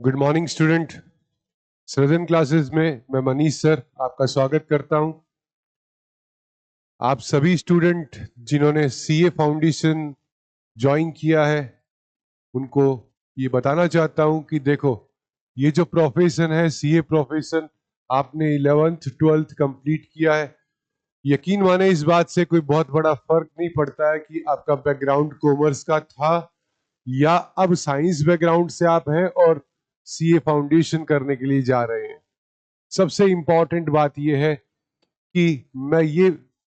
Good morning student. सृजन classes में मैं मनीष सर आपका स्वागत करता हूं। आप सभी स्टूडेंट जिन्होंने सीए फाउंडेशन ज्वाइन किया है उनको ये बताना चाहता हूं कि देखो, ये जो प्रोफेशन है सीए प्रोफेशन, आपने 11th 12th कंप्लीट किया है। यकीन माने इस बात से कोई बहुत बड़ा फर्क नहीं पड़ता है कि आपका बैकग्राउंड कॉमर्स का था या अब साइंस बैकग्राउंड से आप हैं और सीए फाउंडेशन करने के लिए जा रहे हैं। सबसे इंपॉर्टेंट बात यह है कि मैं ये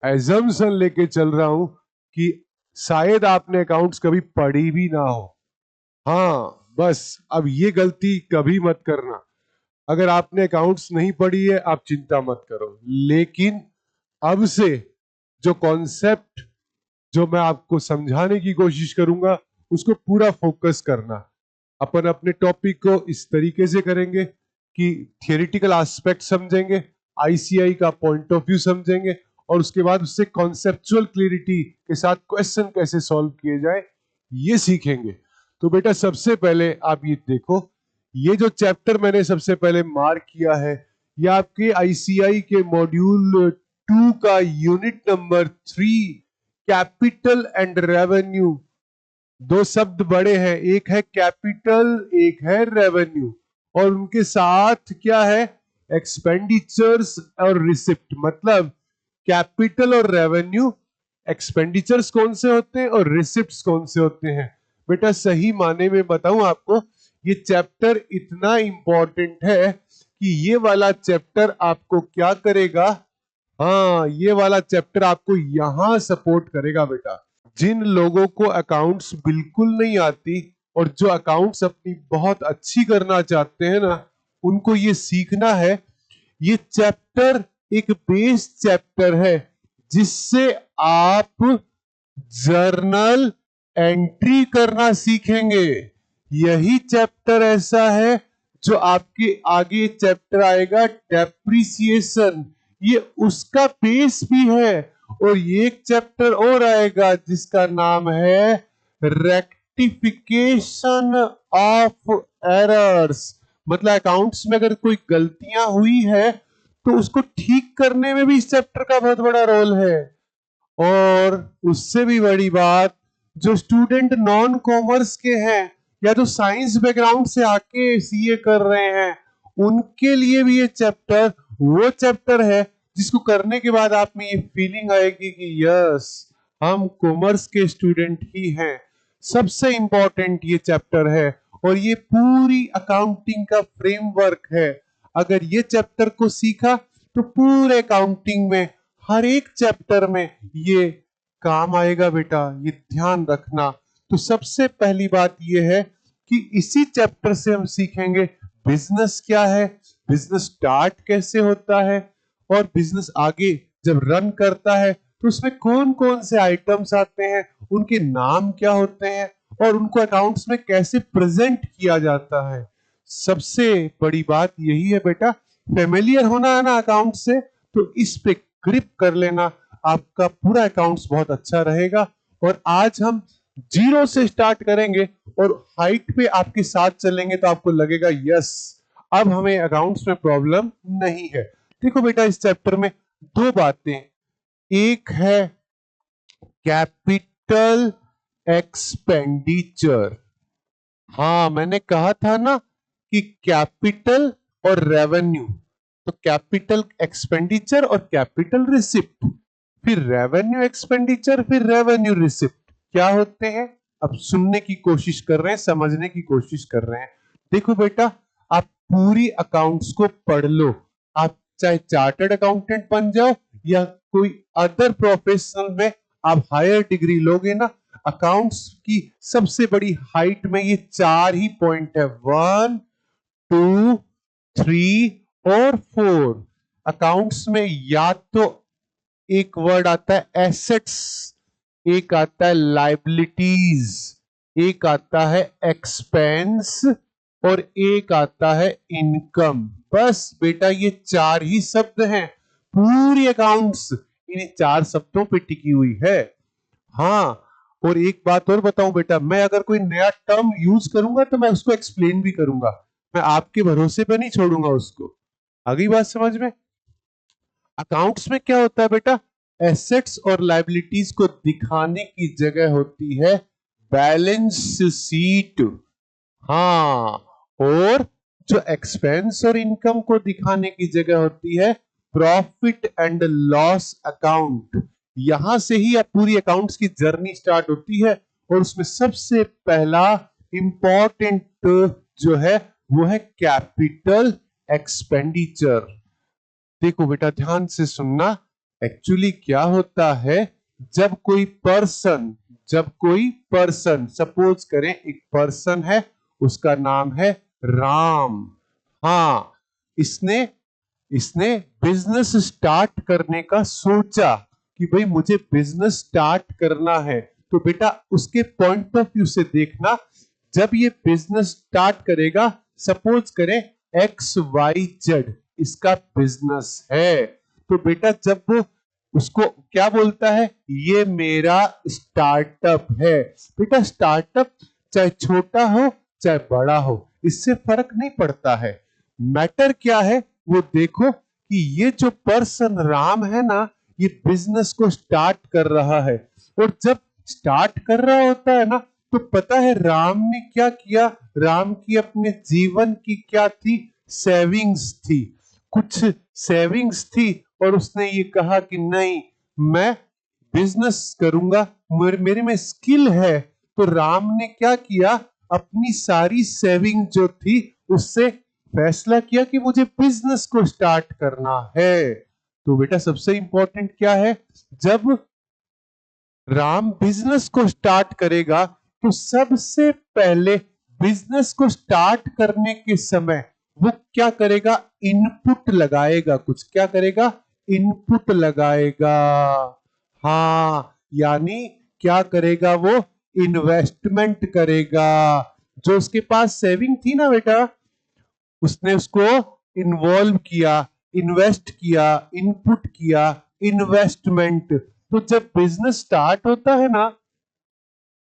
एजम्पशन लेके चल रहा हूं कि शायद आपने अकाउंट्स कभी पढ़ी भी ना हो। हाँ, बस अब ये गलती कभी मत करना। अगर आपने अकाउंट्स नहीं पढ़ी है आप चिंता मत करो, लेकिन अब से जो कॉन्सेप्ट जो मैं आपको समझाने की कोशिश करूंगा उसको पूरा फोकस करना। अपन अपने टॉपिक को इस तरीके से करेंगे कि थियोरिटिकल एस्पेक्ट समझेंगे, आईसीआई का पॉइंट ऑफ व्यू समझेंगे और उसके बाद उससे कॉन्सेप्चुअल क्लियरिटी के साथ क्वेश्चन कैसे सॉल्व किए जाए ये सीखेंगे। तो बेटा सबसे पहले आप ये देखो, ये जो चैप्टर मैंने सबसे पहले मार्क किया है ये आपके आईसीआई के मॉड्यूल 2 का unit number 3 capital and revenue. दो शब्द बड़े हैं, एक है कैपिटल एक है रेवेन्यू, और उनके साथ क्या है, एक्सपेंडिचर्स और रिसिप्ट। मतलब कैपिटल और रेवेन्यू, एक्सपेंडिचर्स कौन से होते हैं और रिसिप्ट्स कौन से होते हैं। बेटा सही माने में बताऊं आपको, ये चैप्टर इतना इंपॉर्टेंट है कि ये वाला चैप्टर आपको क्या करेगा, हाँ ये वाला चैप्टर आपको यहां सपोर्ट करेगा बेटा। जिन लोगों को अकाउंट्स बिल्कुल नहीं आती और जो अकाउंट्स अपनी बहुत अच्छी करना चाहते हैं ना, उनको ये सीखना है। ये चैप्टर एक बेस चैप्टर है जिससे आप जर्नल एंट्री करना सीखेंगे। यही चैप्टर ऐसा है जो आपके आगे चैप्टर आएगा डेप्रिसिएशन, ये उसका बेस भी है। और ये एक चैप्टर और आएगा जिसका नाम है रेक्टिफिकेशन ऑफ एरर्स। मतलब अकाउंट्स में अगर कोई गलतियां हुई है तो उसको ठीक करने में भी इस चैप्टर का बहुत बड़ा रोल है। और उससे भी बड़ी बात, जो स्टूडेंट नॉन कॉमर्स के हैं या जो साइंस बैकग्राउंड से आके सीए कर रहे हैं उनके लिए भी ये चैप्टर वो चैप्टर है जिसको करने के बाद आप में ये फीलिंग आएगी कि यस हम कॉमर्स के स्टूडेंट ही हैं। सबसे इंपॉर्टेंट ये चैप्टर है और ये पूरी अकाउंटिंग का फ्रेमवर्क है। अगर ये चैप्टर को सीखा तो पूरे अकाउंटिंग में हर एक चैप्टर में ये काम आएगा बेटा, ये ध्यान रखना। तो सबसे पहली बात ये है कि इसी चैप्टर से हम सीखेंगे बिजनेस क्या है, बिजनेस स्टार्ट कैसे होता है, और बिजनेस आगे जब रन करता है तो उसमें कौन कौन से आइटम्स आते हैं, उनके नाम क्या होते हैं और उनको अकाउंट्स में कैसे प्रेजेंट किया जाता है। सबसे बड़ी बात यही है बेटा, फेमिलियर होना है ना अकाउंट से, तो इस पे ग्रिप कर लेना, आपका पूरा अकाउंट्स बहुत अच्छा रहेगा। और आज हम जीरो से स्टार्ट करेंगे और हाइट पे आपके साथ चलेंगे तो आपको लगेगा यस अब हमें अकाउंट्स में प्रॉब्लम नहीं है। देखो बेटा इस चैप्टर में दो बातें, एक है कैपिटल एक्सपेंडिचर। हाँ मैंने कहा था ना कि कैपिटल और रेवेन्यू, तो कैपिटल एक्सपेंडिचर और कैपिटल रिसिप्ट, फिर रेवेन्यू एक्सपेंडिचर फिर रेवेन्यू रिसिप्ट क्या होते हैं। अब सुनने की कोशिश कर रहे हैं, समझने की कोशिश कर रहे हैं। देखो बेटा आप पूरी अकाउंट्स को पढ़ लो, आप चाहे चार्टर्ड अकाउंटेंट बन जाओ या कोई अदर प्रोफेशनल में आप हायर डिग्री लोगे ना, अकाउंट्स की सबसे बड़ी हाइट में ये चार ही पॉइंट है, 1 2 3 और 4। अकाउंट्स में या तो एक वर्ड आता है एसेट्स, एक आता है लाइबिलिटीज, एक आता है एक्सपेंस और एक आता है इनकम। बस बेटा ये चार ही शब्द हैं, पूरी अकाउंट्स इन चार शब्दों पे टिकी हुई है। हाँ और एक बात और बताऊं बेटा, मैं अगर कोई नया टर्म यूज करूंगा तो मैं उसको एक्सप्लेन भी करूंगा। मैं आपके भरोसे पे नहीं छोड़ूंगा उसको। आ गई बात समझ में? अकाउंट्स में क्या होता है बेटा, एसेट्स और लायबिलिटीज को दिखाने की जगह होती है बैलेंस शीट। हाँ, और जो एक्सपेंस और इनकम को दिखाने की जगह होती है प्रॉफिट एंड लॉस अकाउंट। यहां से ही अब पूरी अकाउंट्स की जर्नी स्टार्ट होती है, और उसमें सबसे पहला इंपॉर्टेंट जो है वो है कैपिटल एक्सपेंडिचर। देखो बेटा ध्यान से सुनना, एक्चुअली क्या होता है, जब कोई पर्सन सपोज करें एक पर्सन है, उसका नाम है राम। हाँ, इसने इसने बिजनेस स्टार्ट करने का सोचा कि भाई मुझे बिजनेस स्टार्ट करना है। तो बेटा उसके पॉइंट ऑफ व्यू से देखना, जब ये बिजनेस स्टार्ट करेगा, सपोज करें XYZ इसका बिजनेस है, तो बेटा जब वो उसको क्या बोलता है, ये मेरा स्टार्टअप है। बेटा स्टार्टअप चाहे छोटा हो चाहे बड़ा हो, इससे फर्क नहीं पड़ता है। मैटर क्या है वो देखो कि ये जो पर्सन राम है ना, ये बिजनेस को स्टार्ट कर रहा है। और जब स्टार्ट कर रहा होता है ना, तो पता है राम ने क्या किया, राम की अपने जीवन की क्या थी, सेविंग्स थी, कुछ सेविंग्स थी, और उसने ये कहा कि नहीं मैं बिजनेस करूंगा, मेरे में स्किल है। तो राम ने क्या किया, अपनी सारी सेविंग जो थी उससे फैसला किया कि मुझे बिजनेस को स्टार्ट करना है। तो बेटा सबसे इंपॉर्टेंट क्या है, जब राम बिजनेस को स्टार्ट करेगा तो सबसे पहले बिजनेस को स्टार्ट करने के समय वो क्या करेगा, इनपुट लगाएगा। कुछ क्या करेगा, इनपुट लगाएगा। हाँ, यानी क्या करेगा, वो इन्वेस्टमेंट करेगा। जो उसके पास सेविंग थी ना बेटा, उसने उसको इन्वॉल्व किया, इन्वेस्ट किया, इनपुट किया, इन्वेस्टमेंट। तो जब बिजनेस स्टार्ट होता है ना,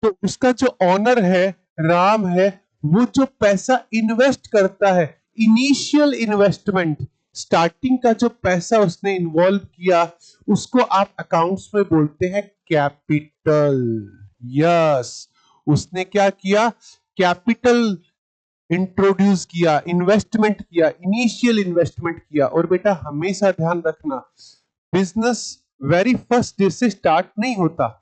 तो उसका जो ऑनर है राम है, वो जो पैसा इन्वेस्ट करता है, इनिशियल इन्वेस्टमेंट, स्टार्टिंग का जो पैसा उसने इन्वॉल्व किया, उसको आप अकाउंट्स में बोलते हैं कैपिटल। यस, उसने क्या किया, कैपिटल इंट्रोड्यूस किया, इन्वेस्टमेंट किया, इनिशियल इन्वेस्टमेंट किया। और बेटा हमेशा ध्यान रखना, बिजनेस वेरी फर्स्ट डे से स्टार्ट नहीं होता।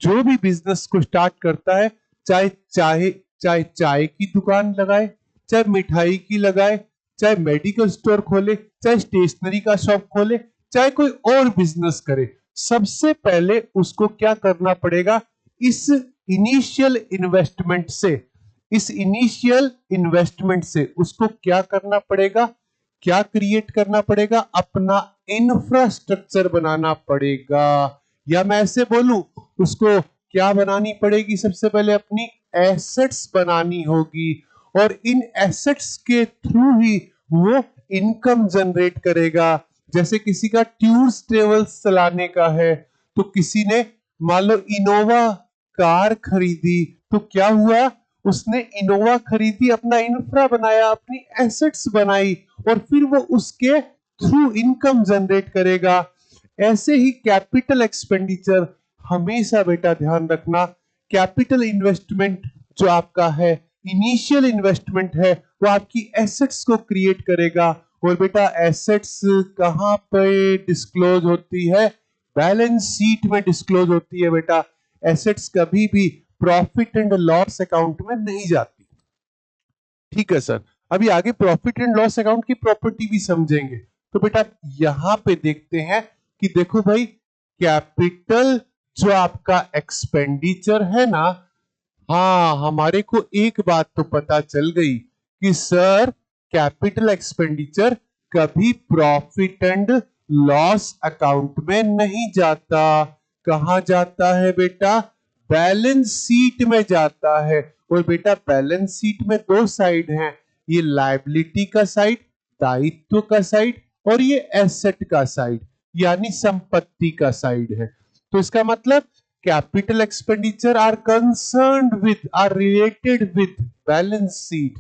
जो भी बिजनेस को स्टार्ट करता है, चाहे चाहे चाहे चाय की दुकान लगाए, चाहे मिठाई की लगाए, चाहे मेडिकल स्टोर खोले, चाहे स्टेशनरी का शॉप खोले, चाहे कोई और बिजनेस करे, सबसे पहले उसको क्या करना पड़ेगा, इस इनिशियल इन्वेस्टमेंट से उसको क्या करना पड़ेगा, क्या क्रिएट करना पड़ेगा, अपना इंफ्रास्ट्रक्चर बनाना पड़ेगा। या मैं ऐसे बोलूं, उसको क्या बनानी पड़ेगी, सबसे पहले अपनी एसेट्स बनानी होगी, और इन एसेट्स के थ्रू ही वो इनकम जनरेट करेगा। जैसे किसी का टूर्स ट्रेवल्स चलाने का है, तो किसी ने मान लो इनोवा कार खरीदी, तो क्या हुआ, उसने इनोवा खरीदी, अपना इंफ्रा बनाया, अपनी एसेट्स बनाई, और फिर वो उसके थ्रू इनकम जनरेट करेगा। ऐसे ही कैपिटल एक्सपेंडिचर, हमेशा बेटा ध्यान रखना, कैपिटल इन्वेस्टमेंट जो आपका है, इनिशियल इन्वेस्टमेंट है, वो आपकी एसेट्स को क्रिएट करेगा। और बेटा एसेट्स कहां पे डिस्क्लोज होती है, बैलेंस शीट में डिस्क्लोज होती है बेटा। एसेट्स कभी भी प्रॉफिट एंड लॉस अकाउंट में नहीं जाती। ठीक है सर, अभी आगे प्रॉफिट एंड लॉस अकाउंट की प्रॉपर्टी भी समझेंगे। तो बेटा यहां पे देखते हैं कि देखो भाई, कैपिटल जो आपका एक्सपेंडिचर है ना, हाँ हमारे को एक बात तो पता चल गई कि सर कैपिटल एक्सपेंडिचर कभी प्रॉफिट एंड लॉस अकाउंट में नहीं जाता। कहां जाता है बेटा, बैलेंस शीट में जाता है। और बेटा बैलेंस शीट में दो साइड हैं, ये लायबिलिटी का साइड, दायित्व का साइड, और ये एसेट का साइड, यानी संपत्ति का साइड है। तो इसका मतलब capital expenditure are concerned with, are related with balance sheet.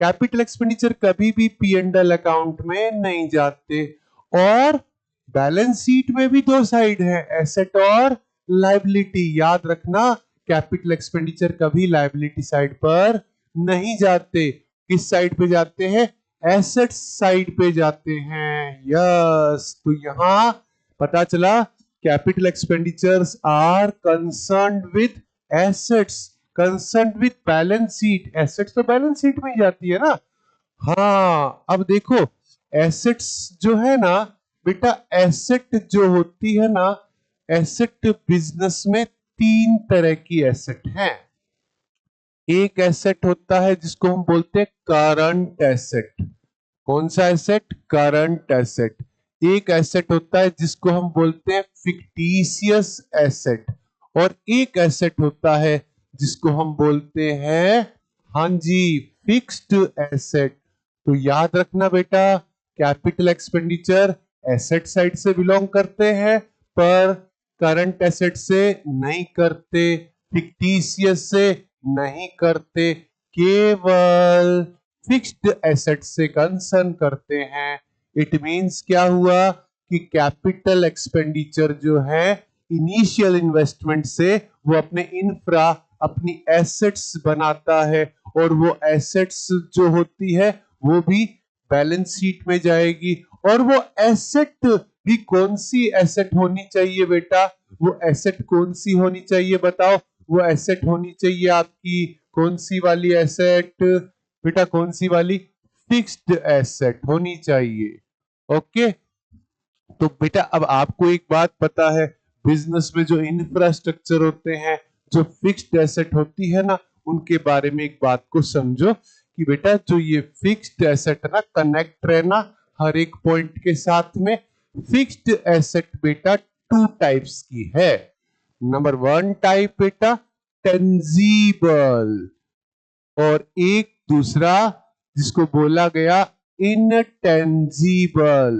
Capital expenditure कभी भी पी एंड एल अकाउंट में नहीं जाते। और बैलेंस शीट में भी दो साइड है, एसेट और लायबिलिटी। याद रखना, कैपिटल एक्सपेंडिचर कभी लायबिलिटी साइड पर नहीं जाते। किस साइड पे जाते हैं? एसेट साइड पे जाते हैं। यस, तो यहां पता चला capital expenditures are concerned with assets, concerned with balance sheet. Assets तो बैलेंस शीट में ही जाती है ना। हाँ, अब देखो एसेट्स जो है ना बेटा, एसेट जो होती है ना, एसेट बिजनेस में तीन तरह की एसेट हैं। एक एसेट होता है जिसको हम बोलते हैं करंट एसेट। कौन सा एसेट? Current asset. एक एसेट होता है जिसको हम बोलते हैं फिक्टिशियस एसेट, और एक एसेट होता है जिसको हम बोलते हैं, हाँ जी, फिक्स्ड एसेट। तो याद रखना बेटा, कैपिटल एक्सपेंडिचर एसेट साइड से बिलोंग करते हैं पर करंट एसेट से नहीं करते, फिक्टिशियस से नहीं करते, केवल फिक्स्ड एसेट से कंसर्न करते हैं। इट मींस क्या हुआ कि कैपिटल एक्सपेंडिचर जो है इनिशियल इन्वेस्टमेंट से वो अपने इंफ्रा, अपनी एसेट्स बनाता है, और वो एसेट्स जो होती है वो भी बैलेंस शीट में जाएगी। और वो एसेट भी कौन सी एसेट होनी चाहिए बेटा? वो एसेट कौन सी होनी चाहिए बताओ? वो एसेट होनी चाहिए आपकी कौन सी वाली एसेट बेटा? कौन सी वाली? फिक्स्ड एसेट होनी चाहिए। ओके, तो बेटा अब आपको एक बात पता है, बिजनेस में जो इंफ्रास्ट्रक्चर होते हैं, जो फिक्स्ड एसेट होती है ना, उनके बारे में एक बात को समझो कि बेटा जो ये फिक्स्ड एसेट है ना, कनेक्ट रहना हर एक पॉइंट के साथ में। फिक्स्ड एसेट बेटा टू टाइप्स की है। नंबर वन टाइप बेटा टेंजिबल, और एक दूसरा जिसको बोला गया इनटेंजिबल।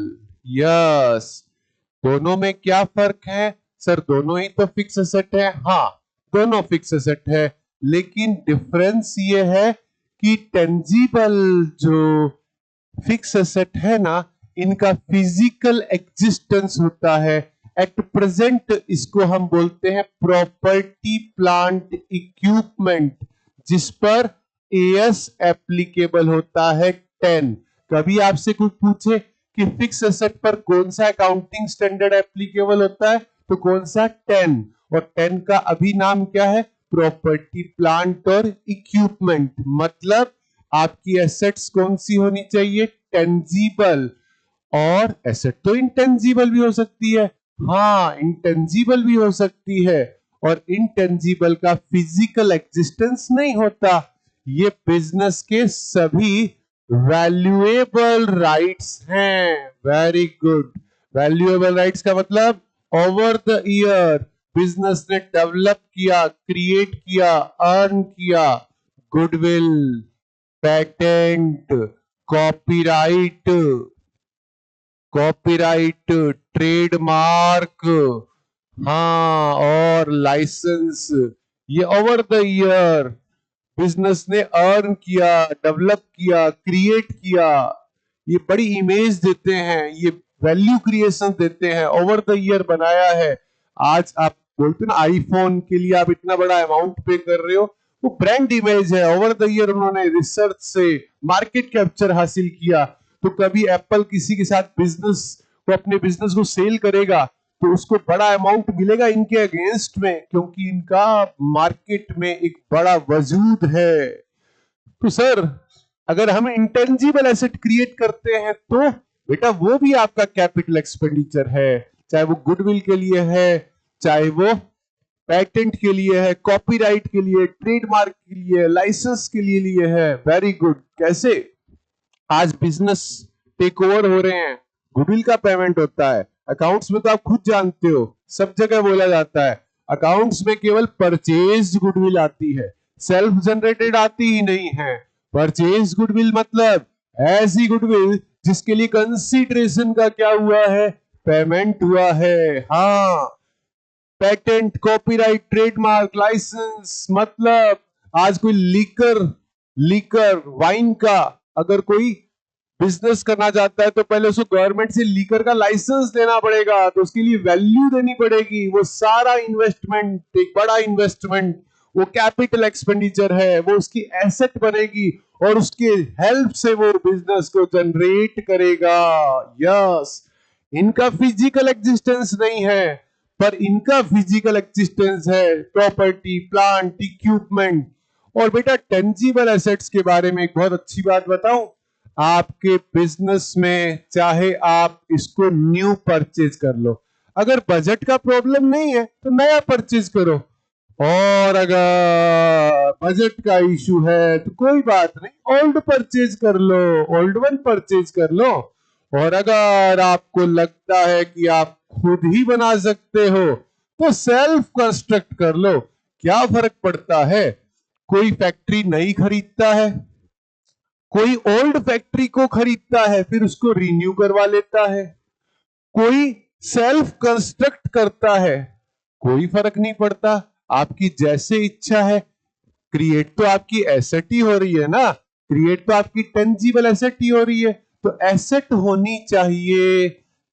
यस, दोनों में क्या फर्क है? सर दोनों ही तो फिक्स एसेट है। हाँ, दोनों फिक्स एसेट है, लेकिन डिफरेंस ये है कि टेंजिबल जो फिक्स एसेट है ना, इनका फिजिकल एग्जिस्टेंस होता है। एट प्रेजेंट इसको हम बोलते हैं प्रॉपर्टी प्लांट इक्विपमेंट, जिस पर एएस एप्लीकेबल होता है 10। कभी आपसे कोई पूछे कि फिक्स एसेट पर कौन सा अकाउंटिंग स्टैंडर्ड एप्लीकेबल होता है, तो कौन सा? 10। और 10 का अभी नाम क्या है? प्रॉपर्टी प्लांट और इक्विपमेंट। मतलब आपकी एसेट्स कौन सी होनी चाहिए? टेंजिबल। और एसेट तो इंटेंजिबल भी हो सकती है। हाँ, इंटेंजिबल भी हो सकती है, और इंटेंजिबल का फिजिकल एग्जिस्टेंस नहीं होता। ये बिजनेस के सभी वैल्यूएबल राइट्स हैं। Very good. वैल्यूएबल राइट्स का मतलब ओवर द ईयर बिजनेस ने डेवलप किया, क्रिएट किया, अर्न किया। Goodwill, patent, copyright, copyright, trademark, हाँ, और लाइसेंस, ये ओवर द ईयर बिजनेस ने अर्न किया, डेवलप किया, क्रिएट किया। ये बड़ी इमेज देते हैं, ये वैल्यू क्रिएशन देते हैं, ओवर द ईयर बनाया है। आज आप बोलते ना आईफोन के लिए आप इतना बड़ा अमाउंट पे कर रहे हो, वो ब्रांड इमेज है। ओवर द ईयर उन्होंने रिसर्च से मार्केट कैप्चर हासिल किया। तो कभी एप्पल किसी के साथ बिजनेस को, अपने बिजनेस को सेल करेगा, तो उसको बड़ा अमाउंट मिलेगा इनके अगेंस्ट में, क्योंकि इनका मार्केट में एक बड़ा वजूद है। तो सर अगर हम इंटेंजिबल एसेट क्रिएट करते हैं तो बेटा वो भी आपका कैपिटल एक्सपेंडिचर है, चाहे वो गुडविल के लिए है, चाहे वो पेटेंट के लिए है, कॉपीराइट के लिए, ट्रेडमार्क के लिए, लाइसेंस के लिए है। Very good. कैसे? आज बिजनेस टेक ओवर हो रहे हैं, गुडविल का पेमेंट होता है। अकाउंट्स में तो आप खुद जानते हो, सब जगह बोला जाता है अकाउंट्स में केवल परचेज गुडविल आती है, सेल्फ जनरेटेड आती ही नहीं है। परचेज गुडविल मतलब ऐसी गुडविल जिसके लिए कंसीडरेशन का क्या हुआ है? पेमेंट हुआ है। हाँ, पेटेंट, कॉपीराइट, ट्रेडमार्क, लाइसेंस, मतलब आज कोई लिकर लीकर वाइन का अगर कोई बिजनेस करना चाहता है तो पहले उसको गवर्नमेंट से लीकर का लाइसेंस लेना पड़ेगा, तो उसके लिए वैल्यू देनी पड़ेगी। वो सारा इन्वेस्टमेंट, एक बड़ा इन्वेस्टमेंट, वो कैपिटल एक्सपेंडिचर है, वो उसकी एसेट बनेगी और उसके हेल्प से वो बिजनेस को जनरेट करेगा। यस, इनका फिजिकल एग्जिस्टेंस नहीं है, पर इनका फिजिकल एग्जिस्टेंस है प्रॉपर्टी, प्लांट, इक्विपमेंट। और बेटा टेंजिबल एसेट्स के बारे में एक बहुत अच्छी बात बताऊं, आपके बिजनेस में चाहे आप इसको न्यू परचेज कर लो, अगर बजट का प्रॉब्लम नहीं है तो नया परचेज करो, और अगर बजट का इशू है तो कोई बात नहीं, ओल्ड परचेज कर लो, ओल्ड वन परचेज कर लो। और अगर आपको लगता है कि आप खुद ही बना सकते हो तो सेल्फ कंस्ट्रक्ट कर लो, क्या फर्क पड़ता है। कोई फैक्ट्री नहीं खरीदता है, कोई ओल्ड फैक्ट्री को खरीदता है फिर उसको रिन्यू करवा लेता है, कोई सेल्फ कंस्ट्रक्ट करता है, कोई फर्क नहीं पड़ता, आपकी जैसे इच्छा है। क्रिएट तो आपकी एसेट ही हो रही है ना, क्रिएट तो आपकी टेंजिबल एसेट ही हो रही है, तो एसेट होनी चाहिए,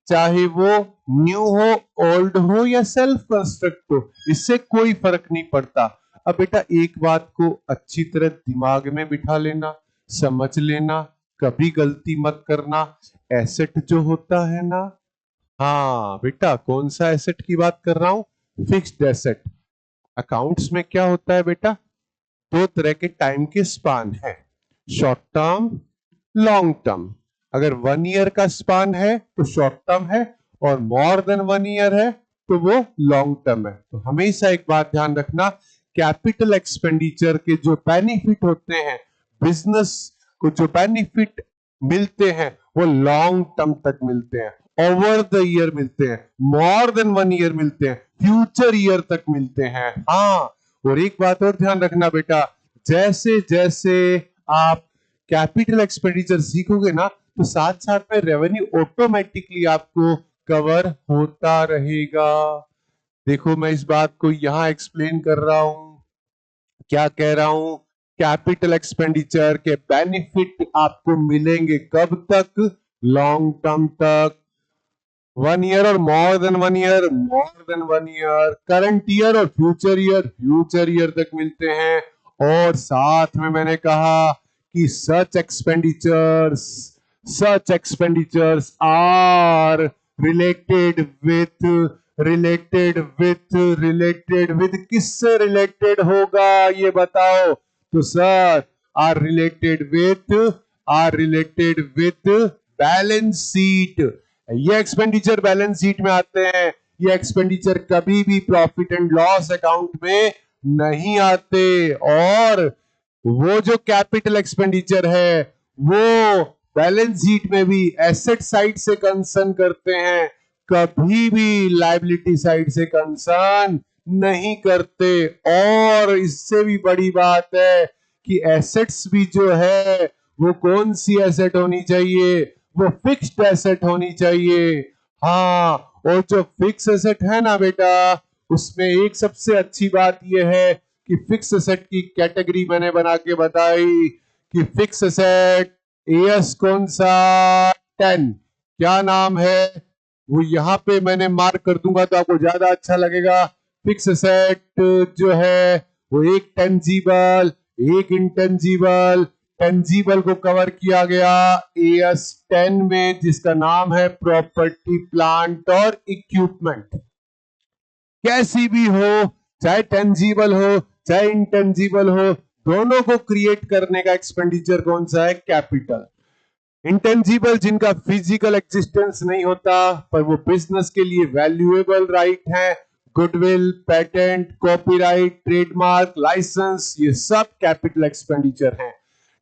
चाहे वो न्यू हो, ओल्ड हो या सेल्फ कंस्ट्रक्ट हो, इससे कोई फर्क नहीं पड़ता। अब बेटा एक बात को अच्छी तरह दिमाग में बिठा लेना, समझ लेना, कभी गलती मत करना। एसेट जो होता है ना, हाँ बेटा कौन सा एसेट की बात कर रहा हूं, फिक्स्ड एसेट। अकाउंट्स में क्या होता है बेटा, दो तरह के टाइम के स्पान है, शॉर्ट टर्म, लॉन्ग टर्म। अगर 1 ईयर का स्पान है तो शॉर्ट टर्म है, और मोर देन 1 ईयर है तो वो लॉन्ग टर्म है। तो हमेशा एक बात ध्यान रखना, कैपिटल एक्सपेंडिचर के जो बेनिफिट होते हैं, बिजनेस को जो बेनिफिट मिलते हैं वो लॉन्ग टर्म तक मिलते हैं, ओवर द ईयर मिलते हैं, मोर देन 1 ईयर मिलते हैं, फ्यूचर ईयर तक मिलते हैं। हाँ, और एक बात और ध्यान रखना बेटा, जैसे जैसे आप कैपिटल एक्सपेंडिचर सीखोगे ना तो साथ साथ में रेवेन्यू ऑटोमेटिकली आपको कवर होता रहेगा। देखो मैं इस बात को यहां एक्सप्लेन कर रहा हूं, क्या कह रहा हूं, कैपिटल एक्सपेंडिचर के बेनिफिट आपको मिलेंगे कब तक, लॉन्ग टर्म तक, 1 ईयर और more than 1 year, more than 1 year, current year और फ्यूचर ईयर, फ्यूचर ईयर तक मिलते हैं। और साथ में मैंने कहा कि such expenditures are related with किससे रिलेटेड होगा ये बताओ, तो sir are related with balance sheet. ये एक्सपेंडिचर बैलेंस शीट में आते हैं, ये एक्सपेंडिचर कभी भी प्रॉफिट एंड लॉस अकाउंट में नहीं आते। और वो जो कैपिटल एक्सपेंडिचर है वो बैलेंस शीट में भी एसेट साइड से कंसर्न करते हैं, कभी भी लायबिलिटी साइड से कंसर्न नहीं करते। और इससे भी बड़ी बात है कि एसेट्स भी जो है वो कौन सी एसेट होनी चाहिए, वो फिक्स्ड एसेट होनी चाहिए। हाँ, और जो फिक्स एसेट है ना बेटा, उसमें एक सबसे अच्छी बात यह है कि फिक्स एसेट की कैटेगरी मैंने बना के बताई कि फिक्स एसेट एएस कौन सा 10, क्या नाम है वो यहां पे मैंने मार्क कर दूंगा तो आपको ज्यादा अच्छा लगेगा। फिक्स एसेट जो है वो एक टेंजिबल, एक इंटेंजिबल, टेंजिबल को कवर किया गया एएस 10 में, जिसका नाम है प्रॉपर्टी, प्लांट और इक्विपमेंट। कैसी भी हो, चाहे टेंजिबल हो चाहे इंटेंजिबल हो, दोनों को क्रिएट करने का एक्सपेंडिचर कौन सा है, कैपिटल। इंटेंजिबल जिनका फिजिकल एग्जिस्टेंस नहीं होता पर वो बिजनेस के लिए वैल्यूएबल राइट है, goodwill, patent, copyright, trademark, license, ये सब कैपिटल एक्सपेंडिचर हैं।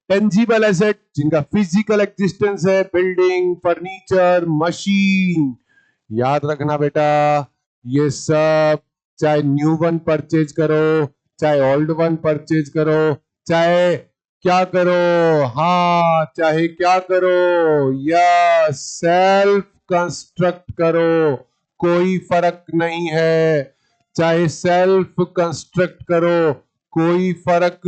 टेंजिबल एसेट जिनका फिजिकल एग्जिस्टेंस है, बिल्डिंग, फर्नीचर, मशीन, याद रखना बेटा ये सब, चाहे न्यू वन परचेज करो चाहे ओल्ड वन परचेज करो, चाहे क्या करो, हाँ चाहे क्या करो, या सेल्फ कंस्ट्रक्ट करो, कोई फर्क नहीं है, चाहे सेल्फ कंस्ट्रक्ट करो कोई फर्क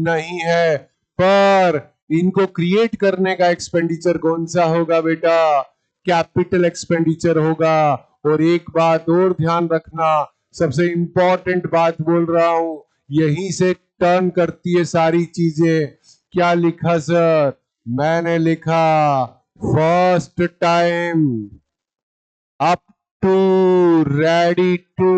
नहीं है। पर इनको क्रिएट करने का एक्सपेंडिचर कौन सा होगा बेटा? कैपिटल एक्सपेंडिचर होगा। और एक बात और ध्यान रखना, सबसे इंपॉर्टेंट बात बोल रहा हूं, यहीं से टर्न करती है सारी चीजें। क्या लिखा सर? मैंने लिखा first time up to ready to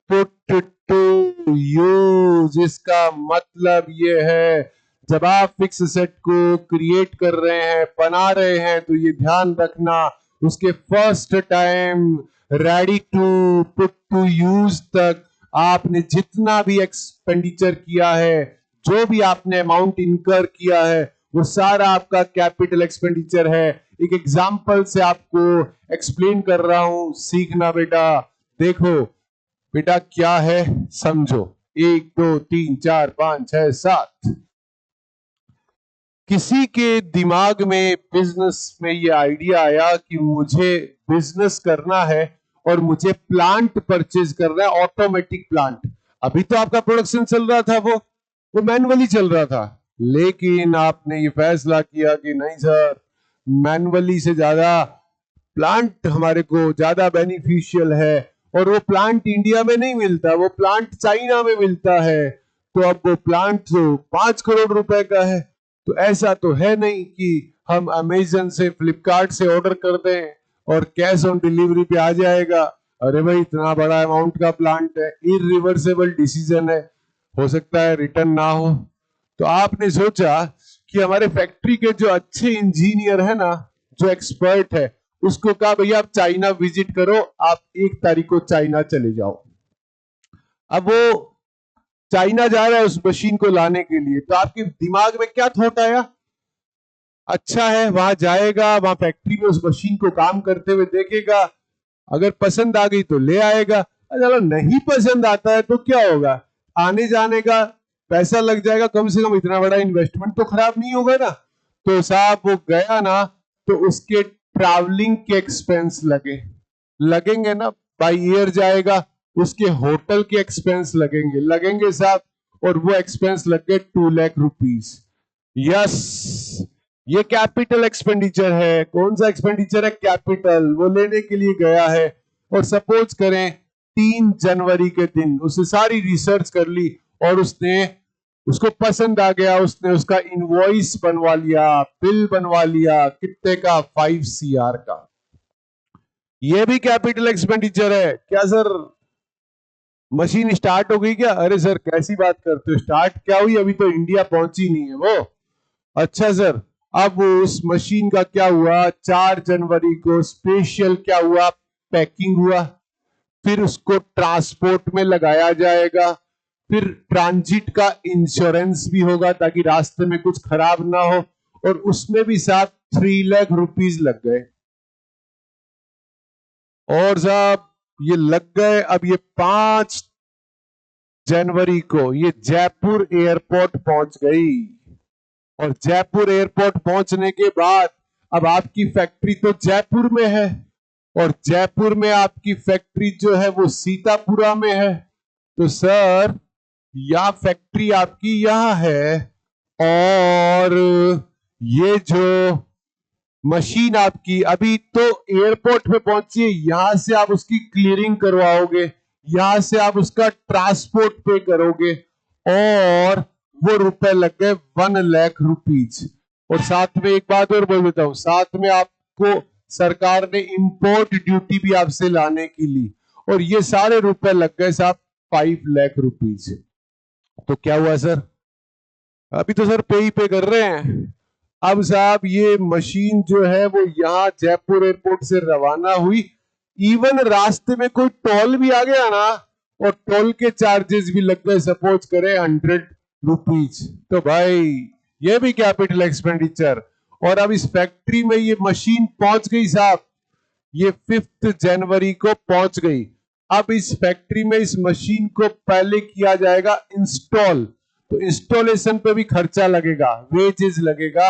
put to use. इसका मतलब ये है, जब आप फिक्स सेट को क्रिएट कर रहे हैं, बना रहे हैं, तो ये ध्यान रखना उसके first time ready to put to use तक आपने जितना भी एक्सपेंडिचर किया है, जो भी आपने अमाउंट इनकर किया है, वो सारा आपका कैपिटल एक्सपेंडिचर है। एक एग्जांपल से आपको एक्सप्लेन कर रहा हूं, सीखना बेटा। देखो बेटा क्या है, समझो। 1 2 3 4 5 6 7। किसी के दिमाग में बिजनेस में ये आइडिया आया कि मुझे बिजनेस करना है और मुझे प्लांट परचेज करना है, ऑटोमेटिक प्लांट। अभी तो आपका प्रोडक्शन चल रहा था, वो मैनुअली चल रहा था, लेकिन आपने ये फैसला किया कि नहीं सर, मैनुअली से ज्यादा प्लांट हमारे को ज्यादा बेनिफिशियल है। और वो प्लांट इंडिया में नहीं मिलता, वो प्लांट चाइना में मिलता है। तो अब वो प्लांट तो 5 करोड़ रुपए का है। तो ऐसा तो है नहीं कि हम अमेजन से, फ्लिपकार्ट से ऑर्डर कर दें और कैश ऑन डिलीवरी पे आ जाएगा। अरे भाई, इतना बड़ा अमाउंट का प्लांट है, इरिवर्सिबल डिसीजन है, हो सकता है रिटर्न ना हो। तो आपने सोचा कि हमारे फैक्ट्री के जो अच्छे इंजीनियर है ना, जो एक्सपर्ट है, उसको कहा भैया आप चाइना विजिट करो, आप 1 तारीख को चाइना चले जाओ। अब वो चाइना जा रहा है उस मशीन को लाने के लिए, तो आपके दिमाग में क्या थॉट आया? अच्छा है, वहां जाएगा, वहां फैक्ट्री में उस मशीन को काम करते हुए देखेगा, अगर पसंद आ गई तो ले आएगा, अगर नहीं पसंद आता है तो क्या होगा? आने जाने का पैसा लग जाएगा, कम से कम इतना बड़ा इन्वेस्टमेंट तो खराब नहीं होगा ना। तो साहब वो गया ना, तो उसके ट्रैवलिंग के एक्सपेंस लगेंगे ना, बाई ईयर जाएगा, उसके होटल के एक्सपेंस लगेंगे साहब, और वो एक्सपेंस लग गए 2 लाख रुपीस। यस, ये कैपिटल एक्सपेंडिचर है। कौन सा एक्सपेंडिचर है? कैपिटल। वो लेने के लिए गया है, और सपोज करें 3 जनवरी के दिन उसने सारी रिसर्च कर ली और उसको पसंद आ गया, उसने उसका इनवॉइस बनवा लिया, बिल बनवा लिया, कितने का? 5 CR का। ये भी कैपिटल एक्सपेंडिचर है क्या सर? मशीन स्टार्ट हो गई क्या? अरे सर कैसी बात करते हो, स्टार्ट क्या हुई, अभी तो इंडिया पहुंची नहीं है वो। अच्छा सर, अब उस मशीन का क्या हुआ? 4 जनवरी को स्पेशल क्या हुआ? पैकिंग हुआ, फिर उसको ट्रांसपोर्ट में लगाया जाएगा, फिर ट्रांजिट का इंश्योरेंस भी होगा ताकि रास्ते में कुछ खराब ना हो, और उसमें भी साथ 3 लाख रुपीस लग गए। और साहब ये लग गए, अब ये 5 जनवरी को ये जयपुर एयरपोर्ट पहुंच गई। और जयपुर एयरपोर्ट पहुंचने के बाद अब आपकी फैक्ट्री तो जयपुर में है, और जयपुर में आपकी फैक्ट्री जो है वो सीतापुरा में है। तो सर यह फैक्ट्री आपकी यहां है, और ये जो मशीन आपकी अभी तो एयरपोर्ट पे पहुंची है, यहां से आप उसकी क्लियरिंग करवाओगे, यहां से आप उसका ट्रांसपोर्ट पे करोगे, और वो रुपए लग गए 1 लाख रुपीज। और साथ में एक बात और बोल देता हूं, साथ में आपको सरकार ने इंपोर्ट ड्यूटी भी आपसे लाने की ली, और ये सारे रुपए लग गए साहब 5 लाख रुपीज। तो क्या हुआ सर? अभी तो सर पे ही पे कर रहे हैं। अब साहब ये मशीन जो है वो यहाँ जयपुर एयरपोर्ट से रवाना हुई, इवन रास्ते में कोई टोल भी आ गया ना, और टोल के चार्जेस भी लग गए, सपोज करें 100 रुपीज। तो भाई ये भी कैपिटल एक्सपेंडिचर। और अब इस फैक्ट्री में ये मशीन पहुंच गई साहब, ये 5 जनवरी को पहुंच गई। अब इस फैक्ट्री में इस मशीन को पहले किया जाएगा इंस्टॉल, तो इंस्टॉलेशन पे भी खर्चा लगेगा, वेजेस लगेगा,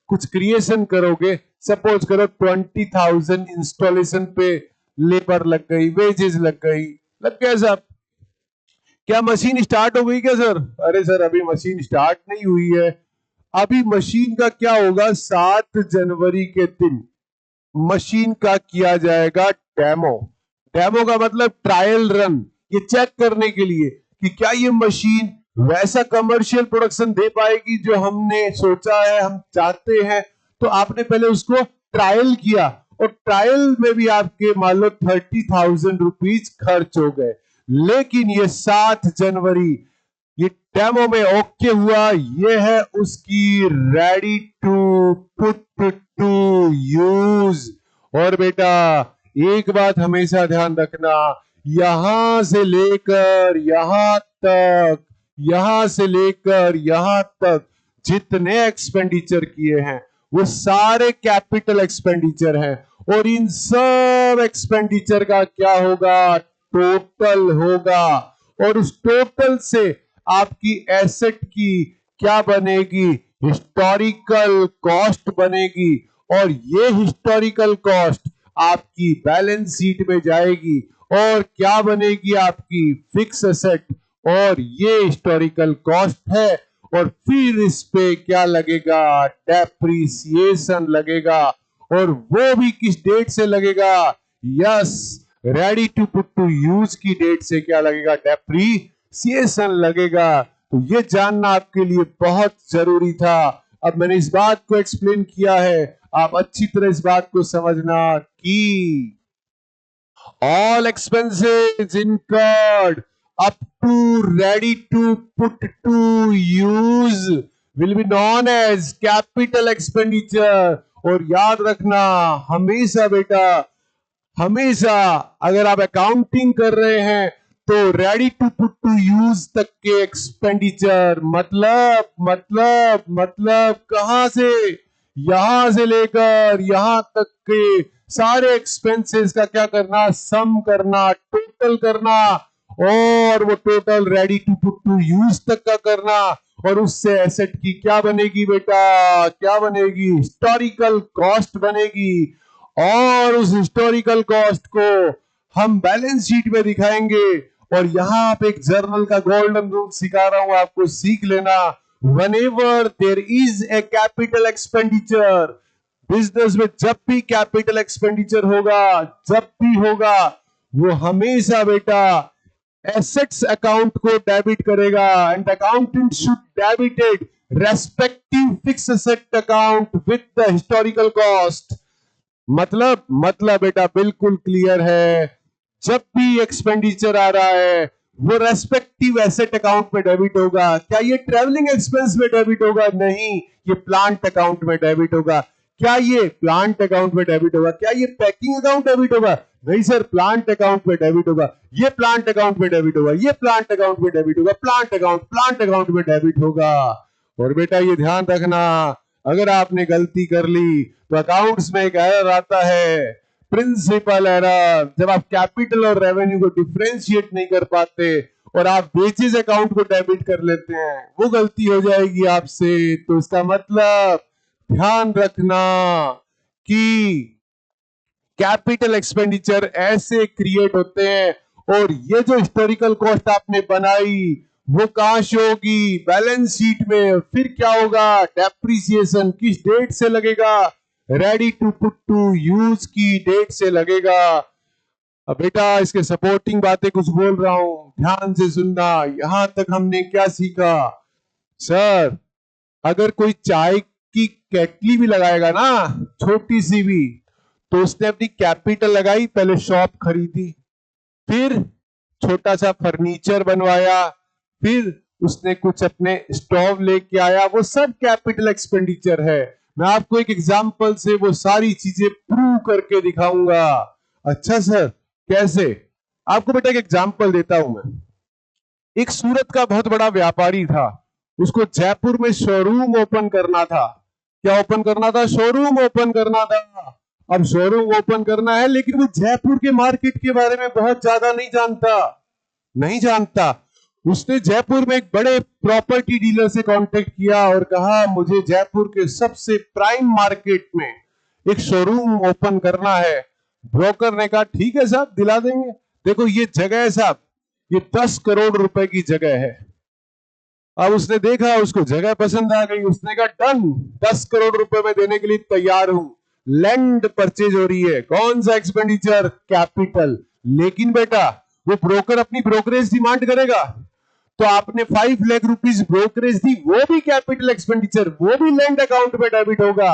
कुछ क्रिएशन करोगे, सपोज करो 20,000 इंस्टॉलेशन पे लेबर लग गई, वेजेस लग गया साहब। क्या मशीन स्टार्ट हो गई क्या सर? अरे सर अभी मशीन स्टार्ट नहीं हुई है, अभी मशीन का क्या होगा, 7 जनवरी के दिन मशीन का किया जाएगा डेमो। डेमो का मतलब ट्रायल रन, ये चेक करने के लिए कि क्या ये मशीन वैसा कमर्शियल प्रोडक्शन दे पाएगी जो हमने सोचा है, हम चाहते हैं। तो आपने पहले उसको ट्रायल किया और ट्रायल में भी आपके मान लो 30,000 रुपीज खर्च हो गए। लेकिन ये 7 जनवरी ये डेमो में ओके हुआ, ये है उसकी ready to put to use. और बेटा एक बात हमेशा ध्यान रखना, यहां से लेकर यहां तक, यहां से लेकर यहां तक जितने एक्सपेंडिचर किए हैं वो सारे कैपिटल एक्सपेंडिचर हैं। और इन सब एक्सपेंडिचर का क्या होगा, टोटल होगा। और उस टोटल से आपकी एसेट की क्या बनेगी, हिस्टोरिकल कॉस्ट बनेगी। और ये हिस्टोरिकल कॉस्ट आपकी बैलेंस शीट में जाएगी और क्या बनेगी, आपकी फिक्स एसेट। और ये हिस्टोरिकल कॉस्ट है। और फिर इस पे क्या लगेगा, डेप्रिसिएशन लगेगा। और वो भी किस डेट से लगेगा, yes, ready to put to use की डेट से क्या लगेगा, डेप्रिसिएशन लगेगा। तो ये जानना आपके लिए बहुत जरूरी था। अब मैंने इस बात को एक्सप्लेन किया है, आप अच्छी तरह इस बात को समझना कि all expenses incurred up to ready to put to use will be known as capital expenditure। और याद रखना हमेशा बेटा, हमेशा अगर आप अकाउंटिंग कर रहे हैं तो ready to put to use तक के एक्सपेंडिचर मतलब कहां से, यहां से लेकर यहां तक के सारे एक्सपेंसेस का क्या करना, सम करना, टोटल करना। और वो total ready to put to use तक का करना। और उससे एसेट की क्या बनेगी बेटा, क्या बनेगी, हिस्टोरिकल कॉस्ट बनेगी। और उस हिस्टोरिकल कॉस्ट को हम बैलेंस शीट में दिखाएंगे। और यहां आप एक जर्नल का गोल्डन रूल सिखा रहा हूं, आपको सीख लेना। whenever there is a capital expenditure, business में जब भी कैपिटल एक्सपेंडिचर होगा, जब भी होगा, वो हमेशा बेटा एसेट्स अकाउंट को डेबिट करेगा। And accountant should debited respective fix asset account with the historical cost. मतलब बेटा बिल्कुल क्लियर है, जब भी एक्सपेंडिचर आ रहा है वो रेस्पेक्टिव एसेट अकाउंट में डेबिट होगा। क्या ये ट्रेवलिंग एक्सपेंस में डेबिट होगा, नहीं, ये प्लांट अकाउंट में डेबिट होगा। क्या ये प्लांट अकाउंट में डेबिट होगा, क्या ये पैकिंग अकाउंट डेबिट होगा, नहीं सर, प्लांट अकाउंट में डेबिट होगा। ये प्लांट अकाउंट में डेबिट होगा, ये प्लांट अकाउंट में डेबिट होगा, प्लांट अकाउंट में डेबिट होगा। और बेटा ये ध्यान रखना, अगर आपने गलती कर ली तो अकाउंट्स में एक एरर आता है, प्रिंसिपल एरर। जब आप कैपिटल और रेवेन्यू को डिफरेंशिएट नहीं कर पाते और आप वेजेस अकाउंट को डेबिट कर लेते हैं, वो गलती हो जाएगी आपसे। तो इसका मतलब ध्यान रखना कि कैपिटल एक्सपेंडिचर ऐसे क्रिएट होते हैं। और ये जो हिस्टोरिकल कॉस्ट आपने बनाई वो कहां शो होगी, बैलेंस शीट में। फिर क्या होगा, डेप्रिसिएशन किस डेट से लगेगा, ready to put to use की डेट से लगेगा। अब बेटा इसके सपोर्टिंग बातें कुछ बोल रहा हूं, ध्यान से सुनना। यहां तक हमने क्या सीखा, सर अगर कोई चाय की केटली भी लगाएगा ना, छोटी सी भी, तो उसने अपनी कैपिटल लगाई, पहले शॉप खरीदी, फिर छोटा सा फर्नीचर बनवाया, फिर उसने कुछ अपने स्टोव लेके आया, वो सब कैपिटल एक्सपेंडिचर है। मैं आपको एक एग्जांपल से वो सारी चीजें प्रूव करके दिखाऊंगा। अच्छा सर कैसे, आपको बेटा एक एग्जांपल देता हूं मैं। एक सूरत का बहुत बड़ा व्यापारी था, उसको जयपुर में शोरूम ओपन करना था। क्या ओपन करना था, शोरूम ओपन करना था। अब शोरूम ओपन करना है, लेकिन वो जयपुर के मार्केट के बारे में बहुत ज्यादा नहीं जानता। उसने जयपुर में एक बड़े प्रॉपर्टी डीलर से कांटेक्ट किया और कहा मुझे जयपुर के सबसे प्राइम मार्केट में एक शोरूम ओपन करना है। ब्रोकर ने कहा ठीक है साहब, दिला देंगे। देखो ये जगह है साहब, ये 10 करोड़ रुपए की जगह है। अब उसने देखा, उसको जगह पसंद आ गई, उसने कहा डन, 10 करोड़ रुपए में देने के लिए तैयार हूं। लैंड परचेज हो रही है, कौन सा एक्सपेंडिचर? कैपिटल। लेकिन बेटा वो ब्रोकर अपनी ब्रोकरेज डिमांड करेगा, तो आपने 5 लाख रुपीस ब्रोकरेज दी, वो भी कैपिटल एक्सपेंडिचर, वो भी लैंड अकाउंट में डेबिट होगा।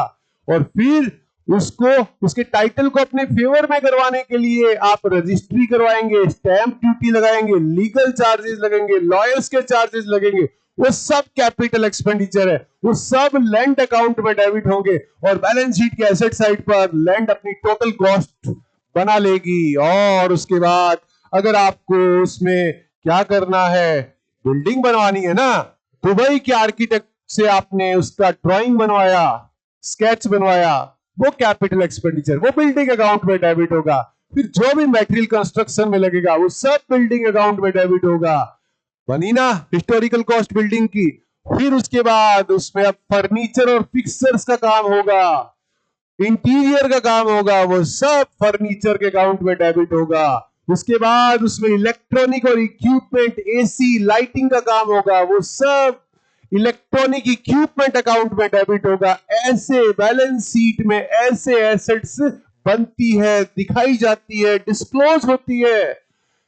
और फिर उसको, उसके टाइटल को अपने फेवर में करवाने के लिए आप रजिस्ट्री करवाएंगे, स्टैंप ड्यूटी लगाएंगे, लीगल चार्जेस लगेंगे, लॉयर्स के चार्जेस लगेंगे, वो सब कैपिटल एक्सपेंडिचर है, वो सब लैंड अकाउंट में डेबिट होंगे। और बैलेंस शीट के एसेट साइड पर लैंड अपनी टोटल कॉस्ट बना लेगी। और उसके बाद अगर आपको उसमें क्या करना है, बिल्डिंग बनवानी है ना, दुबई के आर्किटेक्ट से आपने उसका ड्राइंग बनवाया, स्केच बनवाया, वो कैपिटल एक्सपेंडिचर, वो बिल्डिंग अकाउंट में डेबिट होगा। फिर जो भी मटेरियल कंस्ट्रक्शन में लगेगा वो सब बिल्डिंग अकाउंट में डेबिट होगा। बनी ना हिस्टोरिकल कॉस्ट बिल्डिंग की। फिर उसके बाद उसमें अब फर्नीचर और फिक्सर्स का काम होगा, इंटीरियर का काम होगा, वो सब फर्नीचर के अकाउंट में डेबिट होगा। उसके बाद उसमें इलेक्ट्रॉनिक और इक्विपमेंट, एसी, लाइटिंग का काम होगा, वो सब इलेक्ट्रॉनिक इक्विपमेंट अकाउंट में डेबिट होगा। ऐसे बैलेंस शीट में ऐसे एसेट्स बनती है, दिखाई जाती है, डिस्क्लोज होती है।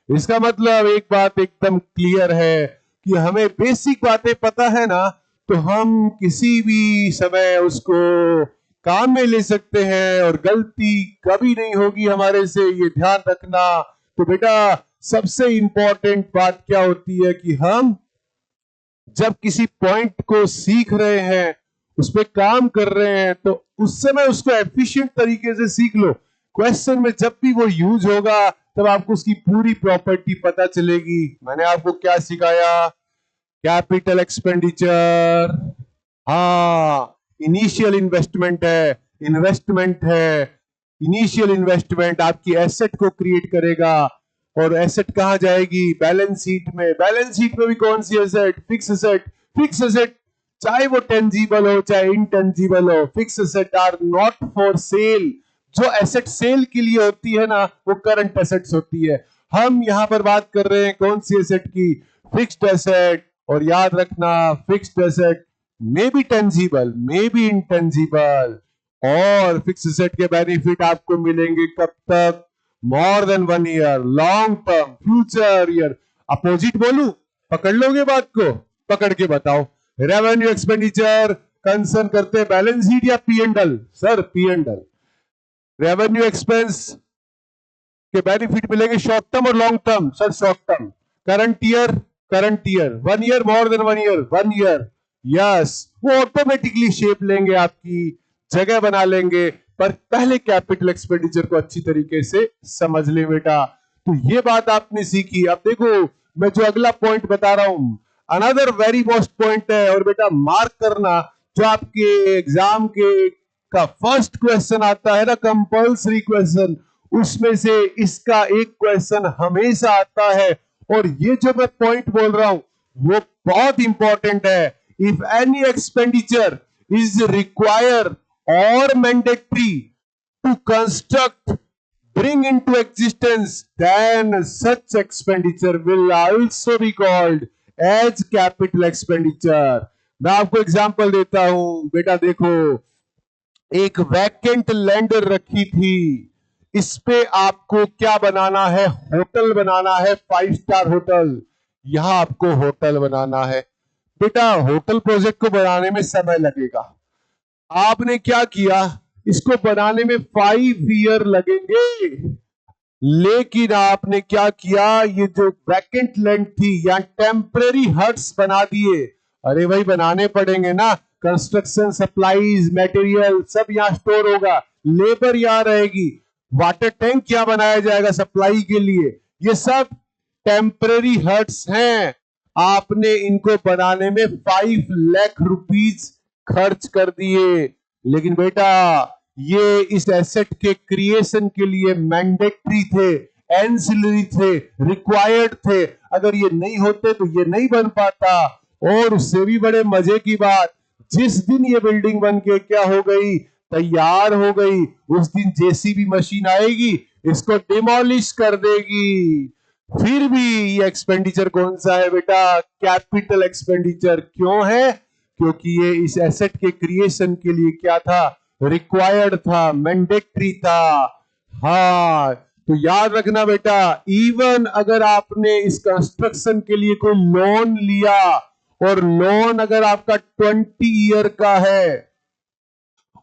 इसका मतलब एक बात एकदम क्लियर है कि हमें बेसिक बातें पता है ना, तो हम किसी भी समय उसको काम में ले सकते हैं और गलती कभी नहीं होगी हमारे से, ये ध्यान रखना। तो बेटा सबसे इंपॉर्टेंट बात क्या होती है कि हम जब किसी पॉइंट को सीख रहे हैं, उस पर काम कर रहे हैं, तो उस समय उसको एफिशिएंट तरीके से सीख लो। क्वेश्चन में जब भी वो यूज होगा तब आपको उसकी पूरी प्रॉपर्टी पता चलेगी। मैंने आपको क्या सिखाया? कैपिटल एक्सपेंडिचर, हाँ इनिशियल इन्वेस्टमेंट है, इन्वेस्टमेंट है। इनिशियल इन्वेस्टमेंट आपकी एसेट को क्रिएट करेगा, और एसेट कहां जाएगी? बैलेंस शीट में। बैलेंस शीट में भी कौन सी asset? Fix asset. Fix asset चाहे वो टेंजिबल हो चाहे इनटेंजिबल हो, fix asset are not for sale. जो एसेट सेल के लिए होती है ना, वो करंट एसेट्स होती है। हम यहां पर बात कर रहे हैं कौन सी एसेट की? Fixed asset. और याद रखना, fixed asset may be tangible, may be intangible. और फिक्स एसेट के बेनिफिट आपको मिलेंगे कब तक? More than 1 year, long term, future year. Opposite बोलूं? पकड़ लोगे बात को? पकड़ के बताओ। रेवेन्यू एक्सपेंडिचर कंसर्न करते हैं बैलेंस शीट या P and L? Sir P and L. Revenue expense के बेनिफिट मिलेंगे शॉर्ट टर्म और long term? Sir short term. Current year, current year, 1 year, more than 1 year, 1 year. Yes, वो automatically shape लेंगे, आपकी जगह बना लेंगे। पर पहले कैपिटल एक्सपेंडिचर को अच्छी तरीके से समझ ले बेटा। तो ये बात आपने सीखी। अब देखो मैं जो अगला पॉइंट बता रहा हूं, अनदर वेरी मोस्ट पॉइंट है, और बेटा मार्क करना, जो आपके एग्जाम के का फर्स्ट क्वेश्चन आता है ना, कंपल्सरी क्वेश्चन, उसमें से इसका एक क्वेश्चन हमेशा आता है। और ये जो मैं पॉइंट बोल रहा हूं वो बहुत इंपॉर्टेंट है। If any expenditure is require or mandatory to construct, bring into existence, then such expenditure will also be called as capital expenditure. मैं आपको एग्जांपल देता हूं बेटा। देखो एक वैकेंट लैंड रखी थी, इस पे आपको क्या बनाना है? होटल बनाना है, 5 स्टार होटल। यहां आपको होटल बनाना है बेटा। होटल प्रोजेक्ट को बनाने में समय लगेगा। आपने क्या किया? इसको बनाने में 5 ईयर लगेंगे। लेकिन आपने क्या किया? ये जो वैकेंट लैंड थी, यहाँ टेम्परेरी हट्स बना दिए। अरे भाई बनाने पड़ेंगे ना, कंस्ट्रक्शन सप्लाईज, मटेरियल सब यहाँ स्टोर होगा, लेबर यहाँ रहेगी, वाटर टैंक यहाँ बनाया जाएगा सप्लाई के लिए। ये सब टेम्परेरी हट्स हैं। आपने इनको बनाने में 5 लाख रुपीज खर्च कर दिए। लेकिन बेटा ये इस एसेट के क्रिएशन के लिए मैंडेटरी थे, एंसिलरी थे, रिक्वायर्ड थे। अगर ये नहीं होते तो ये नहीं बन पाता। और उससे भी बड़े मजे की बात, जिस दिन ये बिल्डिंग बन के क्या हो गई? तैयार हो गई, उस दिन जेसीबी मशीन आएगी, इसको डिमोलिश कर देगी। फिर भी ये एक्सपेंडिचर कौन सा है बेटा? Capital expenditure. क्यों है? क्योंकि ये इस एसेट के क्रिएशन के लिए क्या था? रिक्वायर्ड था, मैंडेटरी था। हाँ, तो याद रखना बेटा, इवन अगर आपने इस कंस्ट्रक्शन के लिए कोई लोन लिया और लोन अगर आपका 20 ईयर का है,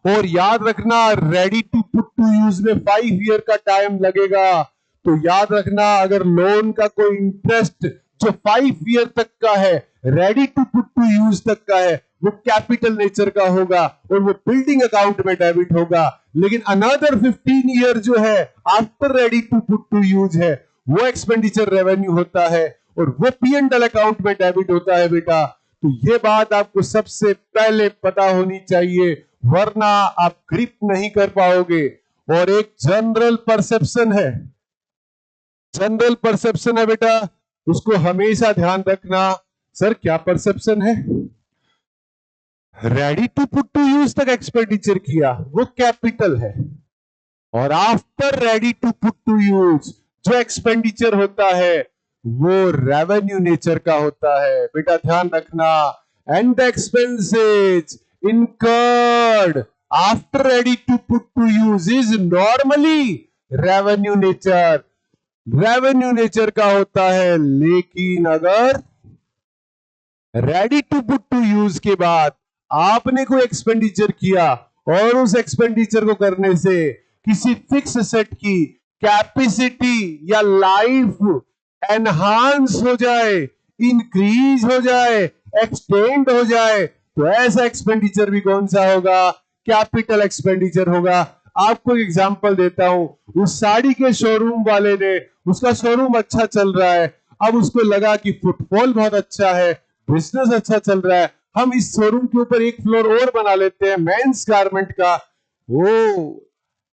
और याद रखना ready to put to use में 5 ईयर का टाइम लगेगा, तो याद रखना अगर लोन का कोई इंटरेस्ट जो 5 ईयर तक का है, ready to put to use तक का है, वो कैपिटल नेचर का होगा और वो बिल्डिंग अकाउंट में डेबिट होगा। लेकिन अनदर 15 ईयर जो है after ready to put to use है, वो एक्सपेंडिचर रेवेन्यू होता है और वो P&L अकाउंट में डेबिट होता है बेटा। तो ये बात आपको सबसे पहले पता होनी चाहिए, वरना आप ग्रिप नहीं कर पाओगे। और एक जनरल परसेप्शन है, जनरल परसेप्शन है बेटा, उसको हमेशा ध्यान रखना। सर क्या परसेप्शन है? Ready to put to use तक एक्सपेंडिचर किया वो कैपिटल है, और after ready to put to use जो एक्सपेंडिचर होता है वो रेवेन्यू नेचर का होता है बेटा, ध्यान रखना। And the expenses incurred after ready to put to use is normally revenue nature, revenue nature का होता है। लेकिन अगर ready to put to use के बाद आपने कोई एक्सपेंडिचर किया और उस एक्सपेंडिचर को करने से किसी फिक्स सेट की कैपेसिटी या लाइफ एनहांस हो जाए, इंक्रीज हो जाए, एक्सटेंड हो जाए, तो ऐसा एक्सपेंडिचर भी कौन सा होगा? कैपिटल एक्सपेंडिचर होगा। आपको एग्जांपल देता हूं, उस साड़ी के शोरूम वाले ने, उसका शोरूम अच्छा चल रहा है, अब उसको लगा कि फुटफॉल बहुत अच्छा है, बिजनेस अच्छा चल रहा है, हम इस शोरूम के ऊपर एक फ्लोर और बना लेते हैं मेंस गारमेंट का। वो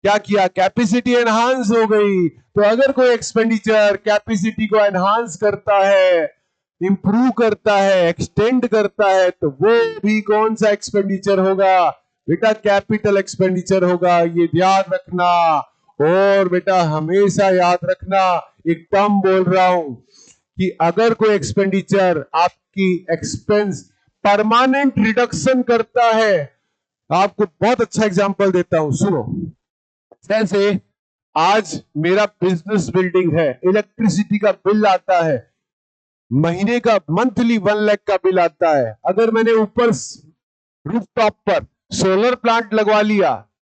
क्या किया? कैपेसिटी एनहांस हो गई। तो अगर कोई एक्सपेंडिचर कैपेसिटी को एनहांस करता है, इंप्रूव करता है, एक्सटेंड करता है, तो वो भी कौन सा एक्सपेंडिचर होगा बेटा? कैपिटल एक्सपेंडिचर होगा। ये ध्यान रखना। और बेटा हमेशा याद रखना, एक टर्म बोल रहा हूं कि अगर कोई एक्सपेंडिचर आपकी एक्सपेंस परमानेंट रिडक्शन करता है, आपको बहुत अच्छा एग्जांपल देता हूं, सुनो। जैसे आज मेरा बिजनेस बिल्डिंग है, इलेक्ट्रिसिटी का बिल आता है, महीने का मंथली 1 लाख का बिल आता है। अगर मैंने ऊपर रूफटॉप पर सोलर प्लांट लगवा लिया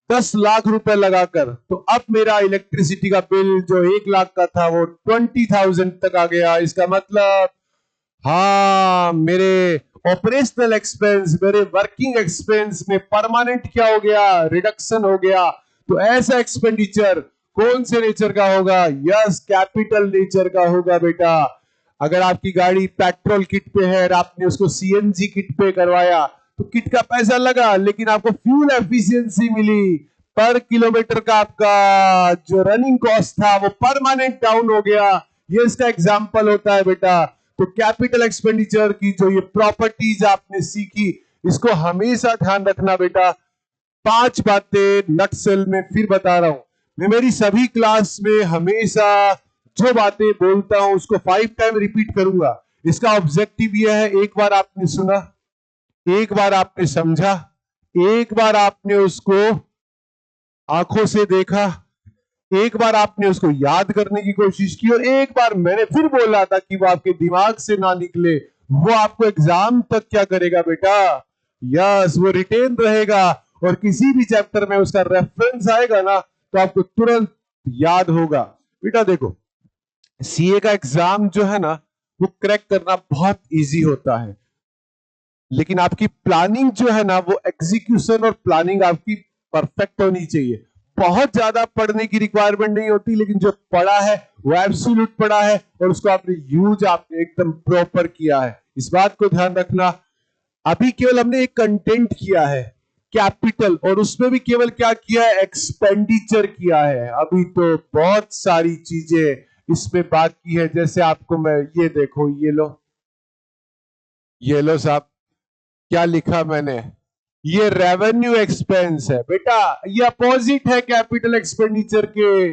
10 लाख रुपए लगाकर, तो अब मेरा इलेक्ट्रिसिटी का बिल जो 1 लाख का था वो 20,000 तक आ गया। इसका मतलब हाँ, मेरे ऑपरेशनल एक्सपेंस, मेरे वर्किंग एक्सपेंस में परमानेंट क्या हो गया? रिडक्शन हो गया। तो ऐसा एक्सपेंडिचर कौन से नेचर का होगा? यस, कैपिटल नेचर का होगा बेटा। अगर आपकी गाड़ी पेट्रोल किट पे है और आपने उसको CNG किट पे करवाया, तो किट का पैसा लगा लेकिन आपको फ्यूल एफिशिएंसी मिली, पर किलोमीटर का आपका जो रनिंग कॉस्ट था वो परमानेंट डाउन हो गया। ये इसका एग्जांपल होता है बेटा। तो कैपिटल एक्सपेंडिचर की जो ये प्रॉपर्टीज आपने सीखी, इसको हमेशा ध्यान रखना बेटा। 5 बातें नटसेल में फिर बता रहा हूं। मैं मेरी सभी क्लास में हमेशा जो बातें बोलता हूं उसको 5 टाइम रिपीट करूंगा। इसका ऑब्जेक्टिव यह है, एक बार आपने सुना, एक बार आपने समझा, एक बार आपने उसको आंखों से देखा, एक बार आपने उसको याद करने की कोशिश की, और एक बार मैंने फिर बोला था कि वो आपके दिमाग से ना निकले, वो आपको एग्जाम तक क्या करेगा बेटा? यस, वो रिटेन रहेगा, और किसी भी चैप्टर में उसका रेफरेंस आएगा ना, तो आपको तुरंत याद होगा। बेटा देखो, सीए का एग्जाम जो है ना, वो क्रैक करना बहुत इजी होता है, लेकिन आपकी प्लानिंग जो है ना, वो एग्जीक्यूशन और प्लानिंग आपकी परफेक्ट होनी चाहिए। बहुत ज्यादा पढ़ने की रिक्वायरमेंट नहीं होती, लेकिन जो पढ़ा है वो एब्सोल्यूट पढ़ा है और उसको आपने यूज आपने एकदम प्रॉपर किया है। इस बात को ध्यान रखना। अभी केवल हमने एक कंटेंट किया है कैपिटल, और उसमें भी केवल क्या किया है? एक्सपेंडिचर किया है। अभी तो बहुत सारी चीजें इसमें बाकी है। जैसे आपको मैं ये देखो, ये लो साहब, क्या लिखा मैंने? ये रेवेन्यू एक्सपेंस है बेटा, ये अपोजिट है कैपिटल एक्सपेंडिचर के।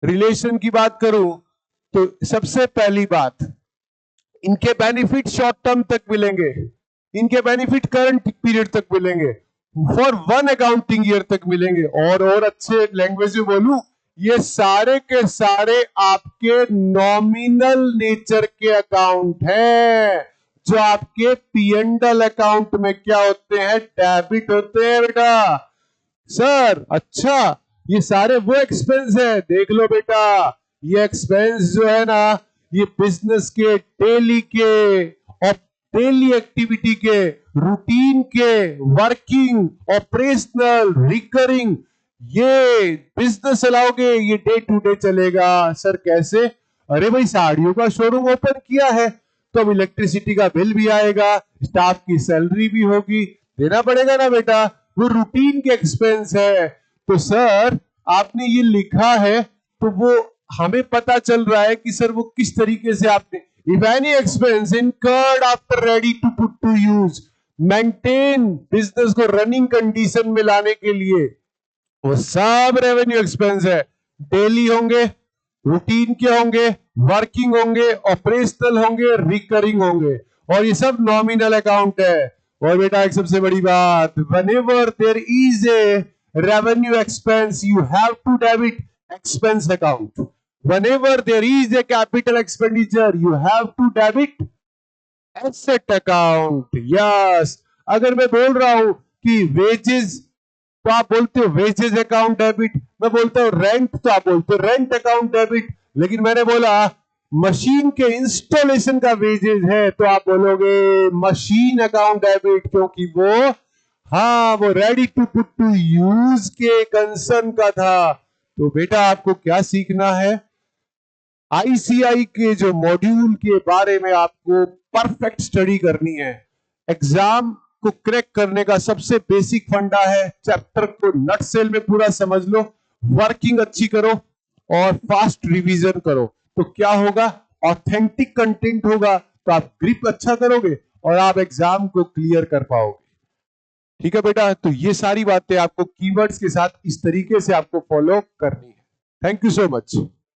रिलेशन की बात करूं तो सबसे पहली बात, इनके बेनिफिट शॉर्ट टर्म तक मिलेंगे, इनके बेनिफिट करंट पीरियड तक मिलेंगे, फॉर वन अकाउंटिंग ईयर तक मिलेंगे। और अच्छे लैंग्वेज में बोलूं, ये सारे के सारे आपके नॉमिनल नेचर के अकाउंट हैं, जो आपके पी&एल अकाउंट में क्या होते हैं, डेबिट होते हैं बेटा। सर अच्छा, ये सारे वो एक्सपेंस है, देख लो बेटा, ये एक्सपेंस जो है ना, ये बिजनेस के डेली के और डेली एक्टिविटी के, रूटीन के, वर्किंग, ऑपरेशनल, रिकरिंग, ये बिजनेस चलाओगे, ये डे टू डे चलेगा। सर कैसे? अरे भाई साड़ियों का शोरूम ओपन किया है तो अब इलेक्ट्रिसिटी का बिल भी आएगा, स्टाफ की सैलरी भी होगी, देना पड़ेगा ना बेटा, वो रूटीन के एक्सपेंस है। तो सर आपने ये लिखा है तो वो हमें पता चल रहा है कि सर वो किस तरीके से आपने, if any expense incurred after ready to put to use, maintain business को रनिंग कंडीशन में लाने के लिए, वो सब रेवेन्यू एक्सपेंस है। डेली होंगे, रूटीन के होंगे, वर्किंग होंगे, ऑपरेशनल होंगे, रिकरिंग होंगे, और ये सब नॉमिनल अकाउंट है। और बेटा एक सबसे बड़ी बात, whenever there is a revenue expense you have to debit expense account, whenever there is a capital expenditure you have to debit asset account। Yes, अगर मैं बोल रहा हूं कि वेजेस तो आप बोलते हो वेजेस अकाउंट डेबिट, मैं बोलता हूं रेंट तो आप बोलते हो रेंट अकाउंट डेबिट, लेकिन मैंने बोला मशीन के इंस्टॉलेशन का वेजेस है तो आप बोलोगे मशीन अकाउंट डेबिट, क्योंकि वो, हाँ, वो ready to put to use के कंसर्न का था। तो बेटा आपको क्या सीखना है, आईसीआई के जो मॉड्यूल के बारे में आपको परफेक्ट स्टडी करनी है। एग्जाम को क्रैक करने का सबसे बेसिक फंडा है, चैप्टर को नट सेल में पूरा समझ लो, वर्किंग अच्छी करो और फास्ट रिवीजन करो, तो क्या होगा, ऑथेंटिक कंटेंट होगा, तो आप ग्रिप अच्छा करोगे और आप एग्जाम को क्लियर कर पाओगे। ठीक है बेटा, तो ये सारी बातें आपको कीवर्ड्स के साथ इस तरीके से आपको फॉलो करनी है। Thank you so much.